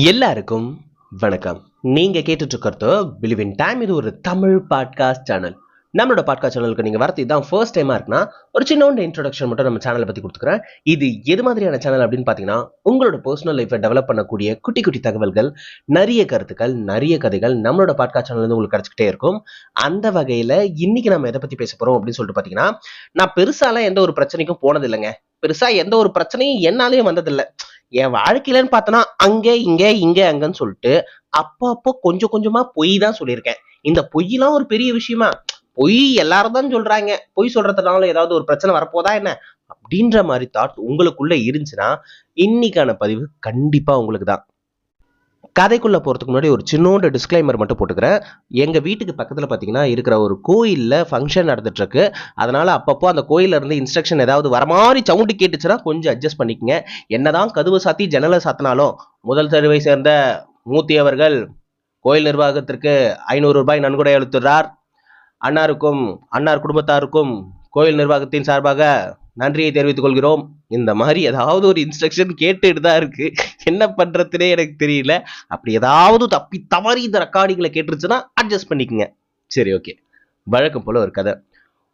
எல்லாருக்கும் வணக்கம். நீங்க கேட்டுட்டு இருக்கிறது பிலிவ் இன் டைம். இது ஒரு தமிழ் பாட்காஸ்ட் சேனல். நம்மளோட பாட்காஸ்ட் சேனலுக்கு நீங்க வரது இதான் ஃபர்ஸ்ட் டைமா இருக்குன்னா ஒரு சின்ன இன்ட்ரோடக்ஷன் மட்டும் நம்ம சேனலை பத்தி கொடுத்துக்கிறேன். இது எது மாதிரியான சேனல் அப்படின்னு பாத்தீங்கன்னா, உங்களோட பர்சனல் லைஃபை டெவலப் பண்ணக்கூடிய குட்டி குட்டி தகவல்கள், நிறைய கருத்துக்கள், நிறைய கதைகள் நம்மளோட பாட்காஸ்ட் சேனல்ல இருந்து உங்களுக்கு கிடைச்சிக்கிட்டே இருக்கும். அந்த வகையில இன்னைக்கு நம்ம எதை பத்தி பேச போறோம் அப்படின்னு சொல்லிட்டு பாத்தீங்கன்னா, நான் பெருசாலாம் எந்த ஒரு பிரச்சனைக்கும் போனது இல்லைங்க. பெருசா எந்த ஒரு பிரச்சனையும் என்னாலேயும் வந்ததில்லை. என் வாழ்க்கையிலன்னு பார்த்தனா அங்க இங்க இங்க அங்கன்னு சொல்லிட்டு அப்போ கொஞ்சம் கொஞ்சமா பொய் தான் சொல்லியிருக்கேன். இந்த பொய்யெல்லாம் ஒரு பெரிய விஷயமா? பொய் எல்லாரும் தான் சொல்றாங்க. பொய் சொல்றதுனால ஏதாவது ஒரு பிரச்சனை வரப்போதா என்ன அப்படின்ற மாதிரி தாட் உங்களுக்குள்ள இருந்துச்சுன்னா இன்னைக்கான பதிவு கண்டிப்பா உங்களுக்கு தான். கதைக்குள்ள போறதுக்கு முன்னாடி ஒரு சின்னோண்டு டிஸ்க்ளைமர் மட்டும் போட்டுக்கிறேன். எங்க வீட்டுக்கு பக்கத்துல பாத்தீங்கன்னா இருக்கிற ஒரு கோயில்ல ஃபங்க்ஷன் நடந்துட்டு இருக்கு. அதனால அப்பப்போ அந்த கோயில்ல இருந்து இன்ஸ்ட்ரக்ஷன் ஏதாவது வர மாதிரி சவுண்டு கேட்டுச்சுன்னா கொஞ்சம் அட்ஜஸ்ட் பண்ணிக்கங்க. என்னதான் கதவு சாத்தி ஜன்னலை சாத்தினாலும் முதல் தெருவை சேர்ந்த மூர்த்தி அவர்கள் கோயில் நிர்வாகத்திற்கு 500 ரூபாய் நன்கொடை அளித்துள்ளார். அன்னார் குடும்பத்தாருக்கும் கோயில் நிர்வாகத்தின் சார்பாக நன்றியை தெரிவித்துக் கொள்கிறோம். இந்த மாதிரி ஏதாவது ஒரு இன்ஸ்ட்ரக்ஷன் கேட்டுட்டு தான் இருக்கு. என்ன பண்றதுனே எனக்கு தெரியல. அப்படி ஏதாவது தப்பி தவறி இந்த ரெக்கார்டிங்ல கேட்டுருச்சுன்னா அட்ஜஸ்ட் பண்ணிக்கங்க. சரி, ஓகே. வழக்கம் போல ஒரு கதை.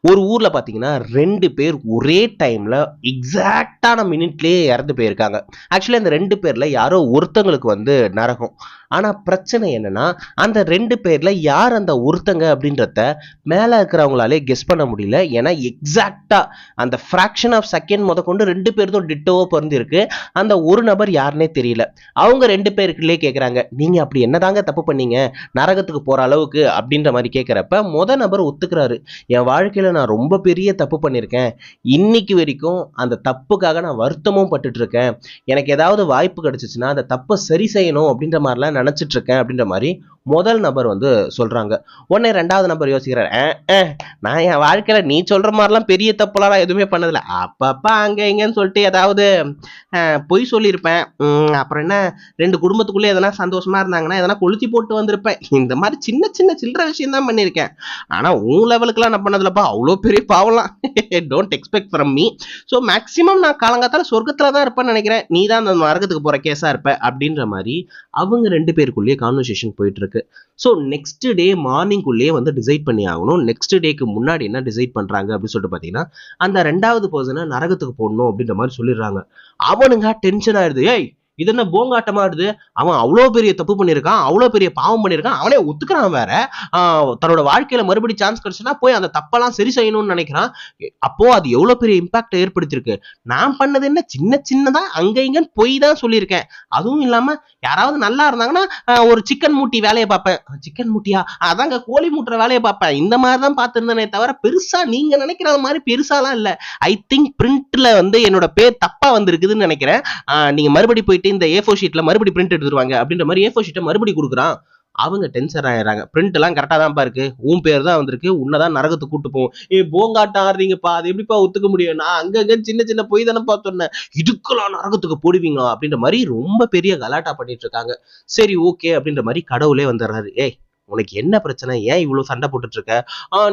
ஒரு ஊர்ல பாத்தீங்கன்னா 2 பேர் ஒரே டைம்ல எக்ஸாக்டான மினிட்லயே இறந்து போயிருக்காங்க. ஆக்சுவலி அந்த 2 பேர்ல யாரோ ஒருத்தங்களுக்கு நரகம். ஆனா பிரச்சனை என்னன்னா, அந்த 2 பேர்ல யார் அந்த ஒருத்தங்க அப்படின்றத மேல இருக்கிறவங்களாலே கெஸ் பண்ண முடியல. ஏன்னா எக்ஸாக்டா அந்த ஃபிராக்ஷன் ஆஃப் செகண்ட் முதற்கொண்டு 2 பேரும் டிட்டோவா பொருந்திருக்கு. அந்த ஒரு நபர் யாருன்னே தெரியல. அவங்க 2 பேருக்குள்ளே கேட்கறாங்க, நீங்க அப்படி என்னதாங்க தப்பு பண்ணீங்க நரகத்துக்கு போற அளவுக்கு அப்படின்ற மாதிரி கேட்கிறப்ப நபர் ஒத்துக்கிறாரு. என் வாழ்க்கையில நான் ரொம்ப பெரிய தப்பு பண்ணியிருக்கேன். இன்னைக்கு வரைக்கும் அந்த தப்புக்காக நான் வருத்தமும் பட்டுட்டு இருக்கேன். எனக்கு ஏதாவது வாய்ப்பு கிடைச்சிச்சுன்னா அந்த தப்பை சரி செய்யணும் அப்படின்ற மாதிரிலாம் நினைச்சிட்டு இருக்கேன் அப்படின்ற மாதிரி முதல் நபர் சொல்றாங்க. உடனே 2வது நபர் யோசிக்கிறார், நான் என் வாழ்க்கையில நீ சொல்ற மாதிரிலாம் பெரிய தப்புலாம் எதுவுமே பண்ணதில்லை. அப்பப்ப அங்க இங்கன்னு சொல்லிட்டு ஏதாவது பொய் சொல்லியிருப்பேன். அப்புறம் என்ன 2 குடும்பத்துக்குள்ளே எதனா சந்தோஷமா இருந்தாங்கன்னா எதனா கொளுத்தி போட்டு வந்திருப்பேன். இந்த மாதிரி சின்ன சின்ன சில்லற விஷயம் தான் பண்ணியிருக்கேன். ஆனா உன் லெவலுக்குலாம் நான் பண்ணதில்லப்பா. அவ்வளோ பெரிய பாவலாம் don't expect from me. So maximum நான் காலங்காத்தால சொர்க்கத்துல தான் இருப்பேன்னு நினைக்கிறேன். நீ தான் அந்த நரகத்துக்கு போற கேஸா இருப்ப அப்படின்ற மாதிரி அவங்க 2 பேருக்குள்ளேயே கான்வர்சேஷன் போயிட்டு இருக்கு. ஸோ நெக்ஸ்ட் டே மார்னிங்குள்ளேயே டிசைட் பண்ணி ஆகணும். நெக்ஸ்ட் டேக்கு முன்னாடி என்ன டிசைட் பண்றாங்க அப்படின்னு சொல்லிட்டு பாத்தீங்கன்னா, அந்த 2வது பர்சனை நரகத்துக்கு போடணும் அப்படின்ற மாதிரி சொல்லிடுறாங்க. அவனுங்க டென்ஷன் ஆயிடுது. ஏய், இது என்ன போங்காட்டமா ஆடுது? அவன் அவ்வளோ பெரிய தப்பு பண்ணியிருக்கான், அவ்வளோ பெரிய பாவம் பண்ணியிருக்கான், அவனே ஒத்துக்கிறான் வேற. தன்னோட வாழ்க்கையில மறுபடி சான்ஸ் கிடைச்சுன்னா போய் அந்த தப்பெல்லாம் சரி செய்யணும்னு நினைக்கிறான். அப்போ அது எவ்வளவு பெரிய இம்பாக்ட் ஏற்படுத்திருக்கு. நான் பண்ணது என்ன சின்ன சின்னதா அங்க இங்கன்னு போய் தான் சொல்லியிருக்கேன். அதுவும் இல்லாம யாராவது நல்லா இருந்தாங்கன்னா ஒரு சிக்கன் மூட்டி வேலையை பார்ப்பேன். சிக்கன் மூட்டியா? அதாங்க கோழி மூட்டுற வேலையை பார்ப்பேன். இந்த மாதிரி தான் பார்த்துருந்தேனே தவிர பெருசா நீங்க நினைக்கிற மாதிரி பெருசாலாம் இல்ல. ஐ திங்க் பிரிண்ட்ல என்னோட பேர் தப்பா வந்திருக்குதுன்னு நினைக்கிறேன். நீங்க மறுபடி போயிட்டு இந்த A4 ஷீட்ல மறுபடி பிரிண்ட் எடுத்துருவாங்க அப்படின்ற மாதிரி A4 ஷீட்டை மறுபடி கொடுக்குறான். அவங்க டென்ஷன் ஆயிடுறாங்க. பிரிண்ட் எல்லாம் கரெக்டா தான்ப்பா இருக்கு, உன் பேர் தான் வந்திருக்கு, உன்னதான் நரகத்துக்கு கூட்டு போவோம். போங்காட்டம் ஆடுறீங்கப்பா, அது எப்படிப்பா ஒத்துக்க முடியும்? நான் அங்கங்க சின்ன சின்ன பொய் தானப்பா சொன்னேன், இதுக்கெல்லாம் நரகத்துக்கு போடுவீங்களா அப்படின்ற மாதிரி ரொம்ப பெரிய கலாட்டா பண்ணிட்டு இருக்காங்க. சரி, ஓகே அப்படின்ற மாதிரி கடவுளே வந்துடுறாரு. ஏய், உனக்கு என்ன பிரச்சனை? ஏன் இவ்வளவு சண்டை போட்டுட்டு இருக்க?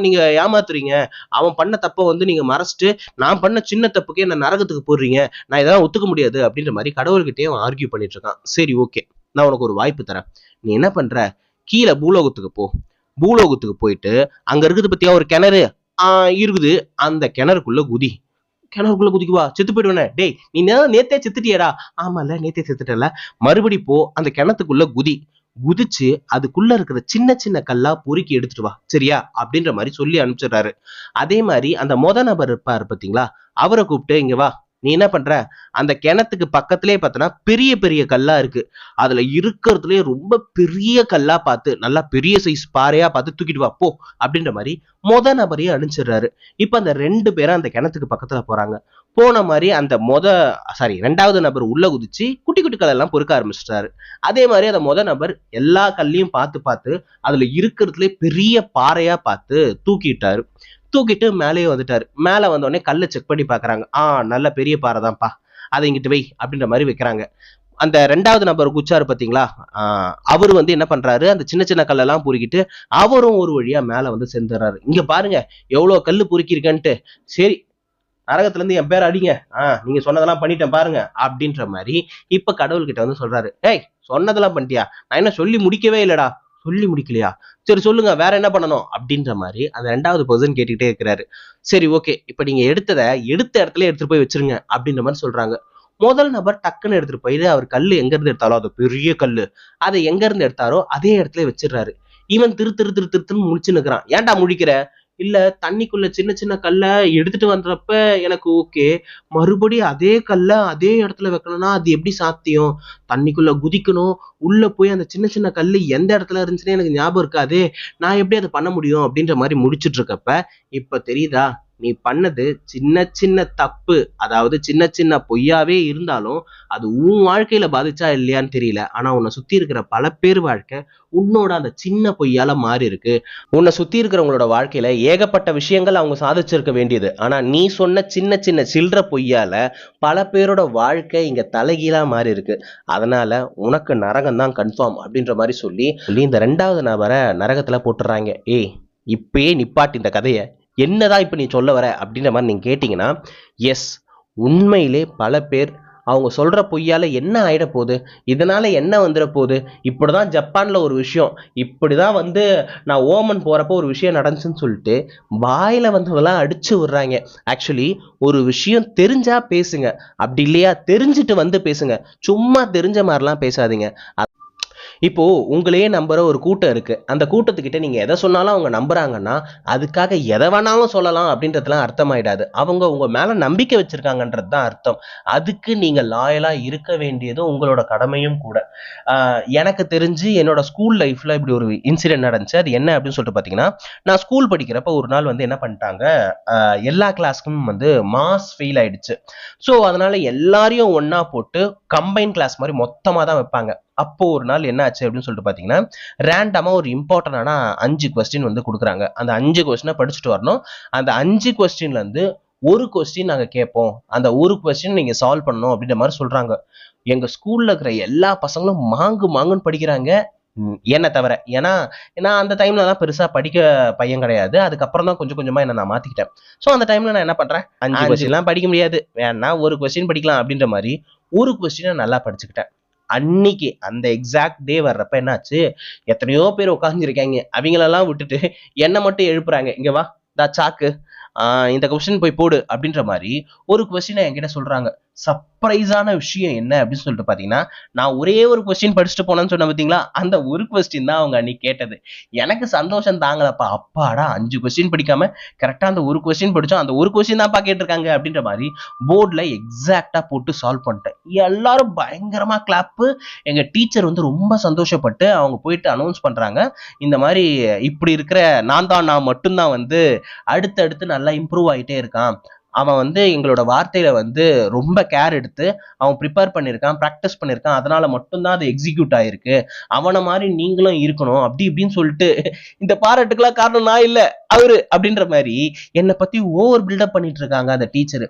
நீங்க ஏமாத்துறீங்க. அவன் பண்ண தப்ப நீங்க மறைச்சிட்டு நான் பண்ண சின்ன தப்புக்கே என்ன நரகத்துக்கு போடுறீங்க, நான் இதெல்லாம் ஒத்துக்க முடியாது அப்படின்ற மாதிரி கடவுள்கிட்டயே அவன் ஆர்கியூ பண்ணிட்டு இருக்கான். சரி, ஓகே, நான் உனக்கு ஒரு வாய்ப்பு தரேன். நீ என்ன பண்ற, கீழே பூலோகத்துக்கு போ. பூலோகத்துக்கு போயிட்டு அங்க இருக்குது பத்தியா ஒரு கிணறு இருக்குது, அந்த கிணறுக்குள்ள குதி. கிணறுக்குள்ள குதிக்குவா? செத்து போயிடுவேனே. டேய், நீ நேத்தே செத்துட்டியடா. ஆமால, நேத்தே செத்துட்டல. மறுபடி போ, அந்த கிணத்துக்குள்ள குதி. குதிச்சு அதுக்குள்ள இருக்கிற சின்ன சின்ன கல்லா பொறுக்கி எடுத்துட்டு வா, சரியா அப்படின்ற மாதிரி சொல்லி அனுப்பிச்சிடுறாரு. அதே மாதிரி அந்த நபர் இருப்பாரு பாத்தீங்களா, அவரை கூப்பிட்டு, இங்க வா, நீ என்ன பண்ற, அந்த கிணத்துக்கு பக்கத்திலே பார்த்தனா பெரிய பெரிய கல்லா இருக்கு. அதுல இருக்கிறதுலயே ரொம்ப பெரிய கல்லா பார்த்து, நல்லா பெரிய சைஸ் பாறையா பார்த்து தூக்கிட்டு வா போ அப்படின்ற மாதிரி நபரையே அனுப்பிச்சிடுறாரு. இப்ப அந்த 2 பேரும் அந்த கிணத்துக்கு பக்கத்துல போறாங்க. போன மாதிரி அந்த 2வது நபர் உள்ள குதிச்சு குட்டி குட்டி கல்லெல்லாம் பொறுக்க ஆரம்பிச்சிட்டாரு. அதே மாதிரி அந்த நபர் எல்லா கல்லையும் பார்த்து பார்த்து அதுல இருக்கிறதுலே பெரிய பாறையா பார்த்து தூக்கிட்டாரு. தூக்கிட்டு மேலேயே வந்துட்டாரு. மேல வந்த உடனே கல்லை செக் பண்ணி பாக்குறாங்க. நல்ல பெரிய பாறை தான்ப்பா, அதை இங்கிட்டு வை அப்படின்ற மாதிரி வைக்கிறாங்க. அந்த 2வது நபர் குச்சாரு பாத்தீங்களா, அவரு என்ன பண்றாரு, அந்த சின்ன சின்ன கல்லெல்லாம் பொறுக்கிட்டு அவரும் ஒரு வழியா மேல சேர்ந்துறாரு. இங்க பாருங்க எவ்வளவு கல்லு பொறுக்கி இருக்கன்ட்டு. சரி, நரகத்துல இருந்து என் பேர் அடிங்க, நீங்க சொன்னதெல்லாம் பண்ணிட்டேன் பாருங்க அப்படின்ற மாதிரி இப்ப கடவுள்கிட்ட வந்து சொல்றாரு. ஏய், சொன்னதெல்லாம் பண்ணிட்டியா? நான் என்ன சொல்லி முடிக்கவே இல்லடா. சொல்லி முடிக்கலையா? சரி சொல்லுங்க, வேற என்ன பண்ணணும் அப்படின்ற மாதிரி அந்த 2வது பர்சன் கேட்டுக்கிட்டே இருக்கிறாரு. சரி ஓகே, இப்ப நீங்க எடுத்த இடத்துல எடுத்துட்டு போய் வச்சிருங்க அப்படின்ற மாதிரி சொல்றாங்க. முதல் நபர் டக்குன்னு எடுத்துட்டு போயிட்டு அவர் கல்லு எங்க இருந்து எடுத்தாலோ, அது பெரிய கல்லு, அதை எங்க இருந்து எடுத்தாரோ அதே இடத்துல வச்சிடுறாரு. இவன் திருத்துன்னு முழிச்சு நிக்கிறான். ஏன்டா முழிக்கிற? இல்ல, தண்ணிக்குள்ள சின்ன சின்ன கல்ல எடுத்துட்டு வந்தப்ப எனக்கு ஓகே, மறுபடியும் அதே கல்ல அதே இடத்துல வைக்கணும்னா அது எப்படி சாத்தியம்? தண்ணிக்குள்ள குதிக்கணும், உள்ள போய் அந்த சின்ன சின்ன கல்லு எந்த இடத்துல இருந்துச்சுன்னு எனக்கு ஞாபகம் இருக்காதே, நான் எப்படி அதை பண்ண முடியும் அப்படின்ற மாதிரி முடிச்சிட்டு இருக்கப்ப இப்ப தெரியுதா, நீ பண்ணது சின்ன சின்ன தப்பு, அதாவது சின்ன சின்ன பொய்யாவே இருந்தாலும் அது உன் வாழ்க்கையில பாதிச்சா இல்லையான்னு தெரியல, ஆனா உன்னை சுத்தி இருக்கிற பல பேர் வாழ்க்கை உன்னோட அந்த சின்ன பொய்யால மாறி இருக்கு. உன்னை சுத்தி இருக்கிறவங்களோட வாழ்க்கையில ஏகப்பட்ட விஷயங்கள் அவங்க சாதிச்சிருக்க வேண்டியது, ஆனா நீ சொன்ன சின்ன சின்ன சில்லற பொய்யால பல பேரோட வாழ்க்கை இங்க தலைகீழா மாறி இருக்கு. அதனால உனக்கு நரகம் தான் கன்ஃபார்ம் அப்படின்ற மாதிரி சொல்லி இந்த 2வது நபரை நரகத்துல போட்டுறாங்க. ஏய், இப்பயே நிப்பாட்டு இந்த கதையை, என்னதான் இப்ப நீ சொல்ல வர அப்படின்ற மாதிரி நீங்க கேட்டீங்கன்னா, எஸ், உண்மையிலே பல பேர் அவங்க சொல்ற பொய்யால என்ன ஆயிட போகுது, இதனால என்ன வந்துட போகுது, இப்படிதான் ஜப்பான்ல ஒரு விஷயம், இப்படிதான் வந்து நான் ஓமன் போறப்போ ஒரு விஷயம் நடந்துச்சுன்னு சொல்லிட்டு வாயில வந்தவெல்லாம் அடிச்சு விடுறாங்க. ஆக்சுவலி ஒரு விஷயம் தெரிஞ்சா பேசுங்க, அப்படி இல்லையா தெரிஞ்சுட்டு வந்து பேசுங்க, சும்மா தெரிஞ்ச மாதிரிலாம் பேசாதீங்க. இப்போ உங்களையே நம்புற ஒரு கூட்டம் இருக்கு, அந்த கூட்டத்துக்கிட்ட நீங்க எதை சொன்னாலும் அவங்க நம்புறாங்கன்னா அதுக்காக எதை வேணாலும் சொல்லலாம் அப்படின்றதுலாம் அர்த்தமாயிடாது. அவங்க உங்க மேல நம்பிக்கை வச்சிருக்காங்கன்றது தான் அர்த்தம். அதுக்கு நீங்க லாயலா இருக்க வேண்டியது உங்களோட கடமையும் கூட. எனக்கு தெரிஞ்சு என்னோட ஸ்கூல் லைஃப்ல இப்படி ஒரு இன்சிடென்ட் நடந்துச்சு. அது என்ன அப்படின்னு சொல்லிட்டு பாத்தீங்கன்னா, நான் ஸ்கூல் படிக்கிறப்ப ஒரு நாள் வந்து என்ன பண்ணிட்டாங்க, எல்லா கிளாஸ்க்கும் வந்து மாஸ் ஃபெயில் ஆயிடுச்சு. ஸோ அதனால எல்லாரையும் ஒன்னா போட்டு கம்பைன் கிளாஸ் மாதிரி மொத்தமா தான் வைப்பாங்க. அப்போ ஒரு நாள் என்ன ஆச்சு அப்படின்னு சொல்லிட்டு பாத்தீங்கன்னா, ரேண்டமா ஒரு இம்பார்ட்டன்டான 5 கொஸ்டின் வந்து கொடுக்குறாங்க. அந்த 5 கொஸ்டினை படிச்சுட்டு வரணும். அந்த 5 கொஸ்டின்ல இருந்து ஒரு கொஸ்டின் நாங்க கேட்போம், அந்த ஒரு கொஸ்டின் நீங்க சால்வ் பண்ணணும் அப்படின்ற மாதிரி சொல்றாங்க. எங்க ஸ்கூல்ல இருக்கிற எல்லா பசங்களும் மாங்குன்னு படிக்கிறாங்க, என்ன தவிர. ஏன்னா நான் அந்த டைம்ல தான் பெருசா படிக்க பையன் கிடையாது. அதுக்கப்புறம் தான் கொஞ்சம் கொஞ்சமா என்ன நான் மாத்திக்கிட்டேன். ஸோ அந்த டைம்ல நான் என்ன பண்றேன், 5 கொஸ்டின்லாம் படிக்க முடியாது, வேணா ஒரு கொஸ்டின் படிக்கலாம் அப்படின்ற மாதிரி ஒரு கொஸ்டினை நல்லா படிச்சுக்கிட்டேன். அன்னைக்கு அந்த எக்ஸாக்ட் டே வர்றப்ப என்னாச்சு, எத்தனையோ பேர் உட்காந்துருக்காங்க, அவங்களெல்லாம் விட்டுட்டு என்ன மட்டும் எழுப்புறாங்க. இங்க வா, சாக்கு, இந்த கொஸ்டின் போய் போடு அப்படின்ற மாதிரி ஒரு கொஸ்டினை என்கிட்ட சொல்றாங்க. சர்ப்ரைஸான விஷயம் என்ன அப்படின்னு சொல்லிட்டு பாத்தீங்கன்னா, நான் ஒரே ஒரு கொஸ்டின் படிச்சுட்டு போனேன்னு சொன்ன பாத்தீங்களா, அந்த ஒரு கொஸ்டின் தான் அவங்க அன்னைக்கு கேட்டது. எனக்கு சந்தோஷம் தாங்கலப்பா, அப்பாடா 5 கொஸ்டின் படிக்காம கரெக்டா அந்த ஒரு கொஸ்டின் படிச்சோம், அந்த ஒரு கொஸ்டின் தான் கேட்டிருக்காங்க அப்படின்ற மாதிரி போர்ட்ல எக்ஸாக்டா போட்டு சால்வ் பண்ணிட்டேன். எல்லாரும் பயங்கரமா கிளாப்பு. எங்க டீச்சர் வந்து ரொம்ப சந்தோஷப்பட்டு அவங்க போயிட்டு அனௌன்ஸ் பண்றாங்க, இந்த மாதிரி இப்படி இருக்கிற நான் மட்டும்தான் வந்து அடுத்தடுத்து நல்லா இம்ப்ரூவ் ஆகிட்டே இருக்கான், அவன் வந்து எங்களோட வார்த்தையில வந்து ரொம்ப கேர் எடுத்து அவன் ப்ரிப்பேர் பண்ணியிருக்கான், ப்ராக்டிஸ் பண்ணியிருக்கான், அதனால மட்டும்தான் அது எக்ஸிக்யூட் ஆயிருக்கு, அவனை மாதிரி நீங்களும் இருக்கணும் அப்படி இப்படின்னு சொல்லிட்டு, இந்த பாராட்டுக்கெல்லாம் காரணம் நான் இல்ல, அவரு அப்படின்ற மாதிரி என்னை பத்தி ஓவர் பில்டப் பண்ணிட்டு இருக்காங்க அந்த டீச்சர்.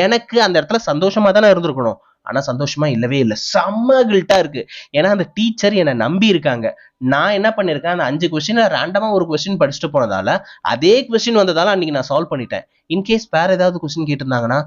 எனக்கு அந்த இடத்துல சந்தோஷமா தானே இருந்திருக்கணும், ஆனா சந்தோஷமா இல்லவே இல்லை, செம்ம கில்ட்டா இருக்கு. ஏன்னா அந்த டீச்சர் என்னை நம்பி இருக்காங்க. நான் என்ன பண்ணிருக்கேன், அந்த 5 கொஸ்டின் ரேண்டமா ஒரு கொஸ்டின் படிச்சுட்டு போனதால அதே கொஸ்டின் வந்ததால அன்னைக்கு நான் சால்வ் பண்ணிட்டேன். இன்கேஸ் வேற ஏதாவது கொஸ்டின் கேட்டிருந்தாங்கன்னா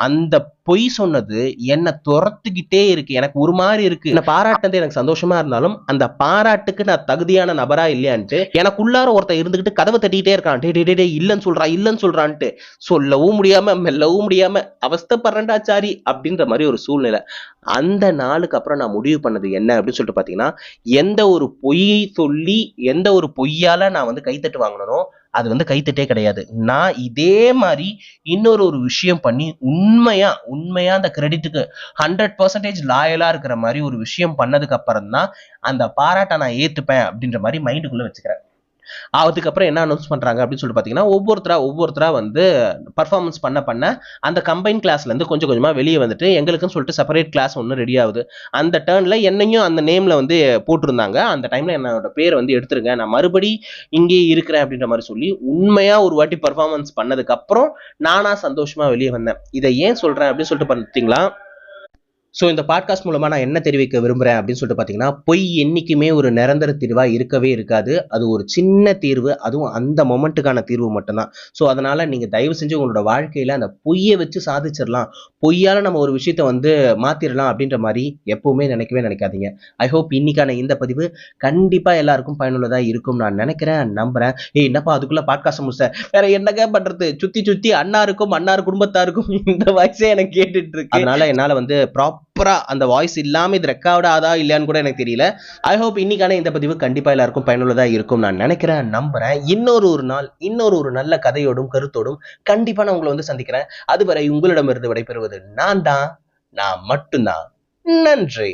அந்த பொய் சொன்னது என்ன துரத்துக்கிட்டே இருக்கு, எனக்கு ஒரு மாதிரி இருக்கு. என்ன பாராட்டுறது எனக்கு சந்தோஷமா இருந்தாலும் அந்த பாராட்டுக்கு நான் தகுதியான நபரா இல்லையான்ட்டு எனக்குள்ளார ஒருத்தர் இருந்துகிட்டு கதவை தட்டிக்கிட்டே இருக்கான். டே இல்லன்னு சொல்றான்ட்டு சொல்லவும் முடியாம மெல்லவும் முடியாம அவஸ்தைப்படுறேன்டா சாரி அப்படின்ற மாதிரி ஒரு சூழ்நிலை. அந்த நாளுக்கு அப்புறம் நான் முடிவு பண்ணது என்ன அப்படின்னு சொல்லிட்டு பாத்தீங்கன்னா, எந்த ஒரு பொய்யை சொல்லி எந்த ஒரு பொய்யால நான் வந்து கைத்தட்டு வாங்கணும், அது வந்து கைத்தட்டே கிடையாது. நான் இதே மாதிரி இன்னொரு விஷயம் பண்ணி உண்மையா அந்த கிரெடிட்டுக்கு 100% லாயலா இருக்கிற மாதிரி ஒரு விஷயம் பண்ணதுக்கு அப்புறம் தான் அந்த பாராட்டை நான் ஏத்துப்பேன் அப்படின்ற மாதிரி மைண்டுக்குள்ள வச்சுக்கிறேன். அதுக்கப்புறம் என்ன அனௌன்ஸ் பண்றாங்க அப்படின்னு சொல்லிட்டு பாத்தீங்கன்னா, ஒவ்வொருத்தரா வந்து பர்ஃபார்மன்ஸ் பண்ண அந்த கம்பைன் கிளாஸ்ல இருந்து கொஞ்சம் கொஞ்சமா வெளியே வந்துட்டு எங்களுக்குன்னு சொல்லிட்டு செப்பரேட் கிளாஸ் ஒன்று ரெடி ஆகுது. அந்த டர்ன்ல என்னையும் அந்த நேம்ல வந்து போட்டிருந்தாங்க. அந்த டைம்ல என்னோட பேர் வந்து எடுத்துருங்க, நான் மறுபடி இங்கே இருக்கிறேன் அப்படின்ற மாதிரி சொல்லி உண்மையா ஒரு வாட்டி பர்ஃபார்மன்ஸ் பண்ணதுக்கு அப்புறம் நானா சந்தோஷமா வெளியே வந்தேன். இதை ஏன் சொல்றேன் அப்படின்னு சொல்லிட்டு பார்த்தீங்களா, ஸோ இந்த பாட்காஸ்ட் மூலமா நான் என்ன தெரிவிக்க விரும்புறேன் அப்படின்னு சொல்லிட்டு பார்த்தீங்கன்னா, பொய் என்னைக்குமே ஒரு நிரந்தர தீர்வா இருக்கவே இருக்காது. அது ஒரு சின்ன தீர்வு, அதுவும் அந்த மொமெண்ட்டுக்கான தீர்வு மட்டும்தான். ஸோ அதனால நீங்க தயவு செஞ்சு உங்களோட வாழ்க்கையில அந்த பொய்யை வச்சு சாதிச்சிடலாம், பொய்யால நம்ம ஒரு விஷயத்த வந்து மாத்திரலாம் அப்படின்ற மாதிரி எப்பவுமே நினைக்கவே நினைக்காதீங்க. ஐ ஹோப் இன்னைக்கான இந்த பதிவு கண்டிப்பா எல்லாருக்கும் பயனுள்ளதா இருக்கும் நான் நினைக்கிறேன், நம்புறேன். என்னப்பா அதுக்குள்ள பாட்காஸ்ட் முடிச்ச, வேற என்னங்க பண்றது, சுத்தி சுத்தி அண்ணாருக்கும் அன்னார் குடும்பத்தாருக்கும் இந்த வாய்ஸே எனக்கு கேட்டுட்டு இருக்கு. அதனால என்னால வந்து ப்ராப்பரா அந்த வாய்ஸ் இல்லாம இது ரெக்கார்ட் ஆதா இல்லையான்னு கூட எனக்கு தெரியல. ஐ ஹோப் இன்னைக்கான இந்த பதிவு கண்டிப்பா எல்லாருக்கும் பயனுள்ளதா இருக்கும் நான் நினைக்கிறேன், நம்புறேன். இன்னொரு நாள் இன்னொரு நல்ல கதையோடும் கருத்தோடும் கண்டிப்பா நான் உங்களை வந்து சந்திக்கிறேன். அதுவரை உங்களிடமிருந்து விடைபெறுவது நான் மட்டும்தான். நன்றி.